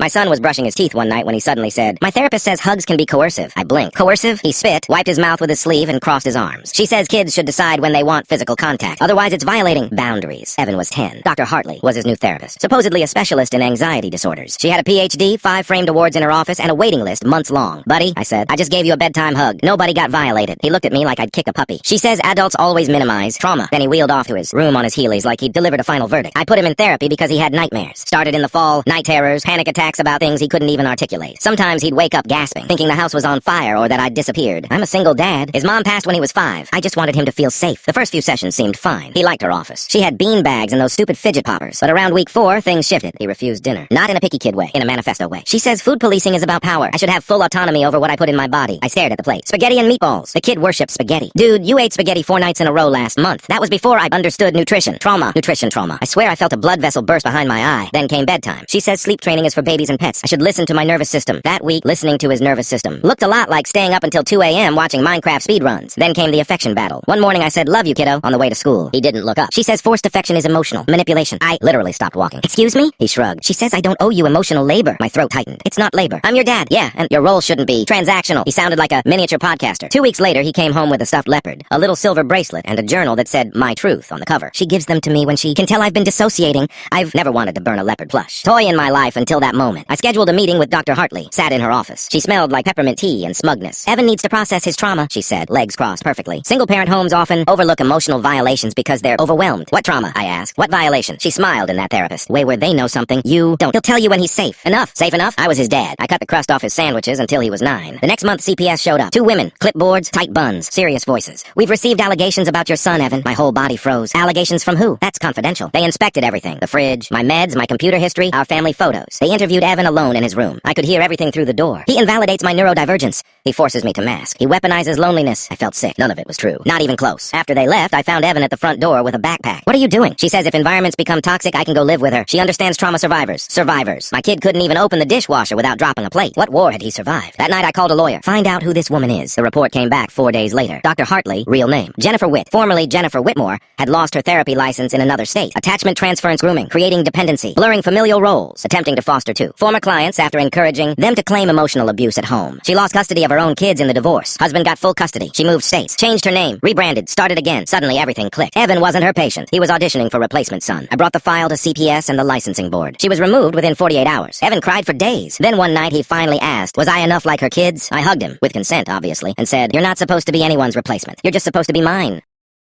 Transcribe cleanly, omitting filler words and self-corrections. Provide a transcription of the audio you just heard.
My son was brushing his teeth one night when he suddenly said, "My therapist says hugs can be coercive." I blinked. Coercive? He spit, wiped his mouth with his sleeve, and crossed his arms. She says kids should decide when they want physical contact. Otherwise, it's violating boundaries. Evan was 10. Dr. Hartley was his new therapist, supposedly a specialist in anxiety disorders. She had a PhD, 5 framed awards in her office, and a waiting list months long. "Buddy," I said, "I just gave you a bedtime hug. Nobody got violated." He looked at me like I'd kick a puppy. She says adults always minimize trauma. Then he wheeled off to his room on his heelys like he'd delivered a final verdict. I put him in therapy because he had nightmares. Started in the fall, night terrors, panic attacks about things he couldn't even articulate. Sometimes he'd wake up gasping, thinking the house was on fire or that I'd disappeared. I'm a single dad. His mom passed when he was 5. I just wanted him to feel safe. The first few sessions seemed fine. He liked her office. She had bean bags and those stupid fidget poppers. But around week 4, things shifted. He refused dinner. Not in a picky kid way, in a manifesto way. She says food policing is about power. I should have full autonomy over what I put in my body. I stared at the plate. Spaghetti and meatballs. The kid worshipped spaghetti. "Dude, you ate spaghetti 4 nights in a row last month." That was before I understood nutrition. Trauma. Nutrition trauma. I swear I felt a blood vessel burst behind my eye. Then came bedtime. She says sleep training is for babies and pets. I should listen to my nervous system. That week, listening to his nervous system looked a lot like staying up until 2 a.m. watching Minecraft speedruns. Then came the affection battle. One morning I said, "Love you, kiddo," on the way to school. He didn't look up. She says forced affection is emotional manipulation. I literally stopped walking. "Excuse me?" He shrugged. She says I don't owe you emotional labor. My throat tightened. "It's not labor. I'm your dad." "Yeah, and your role shouldn't be transactional." He sounded like a miniature podcaster. 2 weeks later, he came home with a stuffed leopard, a little silver bracelet, and a journal that said "My Truth" on the cover. She gives them to me when she can tell I've been dissociating. I've never wanted to burn a leopard plush toy in my life until that moment. I scheduled a meeting with Dr. Hartley. Sat in her office. She smelled like peppermint tea and smugness. "Evan needs to process his trauma," she said, legs crossed perfectly. "Single-parent homes often overlook emotional violations because they're overwhelmed." "What trauma?" I asked. "What violation?" She smiled in that therapist way where they know something you don't. "He'll tell you when he's safe." "Enough." "Safe enough?" I was his dad. I cut the crust off his sandwiches until he was 9. The next month, CPS showed up. 2 women, clipboards, tight buns, serious voices. "We've received allegations about your son, Evan." My whole body froze. "Allegations from who?" "That's confidential." They inspected everything. The fridge, my meds, my computer history, our family photos. They interviewed Evan alone in his room. I could hear everything through the door. "He invalidates my neurodivergence. He forces me to mask. He weaponizes loneliness." I felt sick. None of it was true. Not even close. After they left, I found Evan at the front door with a backpack. "What are you doing?" She says if environments become toxic, I can go live with her. She understands trauma survivors. Survivors. My kid couldn't even open the dishwasher without dropping a plate. What war had he survived? That night I called a lawyer. "Find out who this woman is." The report came back 4 days later. Dr. Hartley, real name. Jennifer Witt, formerly Jennifer Whitmore, had lost her therapy license in another state. Attachment transference grooming. Creating dependency. Blurring familial roles. Attempting to foster 2 former clients after encouraging them to claim emotional abuse at home. She lost custody of her own kids in the divorce. Husband got full custody. She moved states. Changed her name. Rebranded. Started again. Suddenly everything clicked. Evan wasn't her patient. He was auditioning for replacement son. I brought the file to CPS and the licensing board. She was removed within 48 hours. Evan cried for days. Then one night he finally asked, was I enough like her kids? I hugged him, with consent obviously, and said, "You're not supposed to be anyone's replacement. You're just supposed to be mine."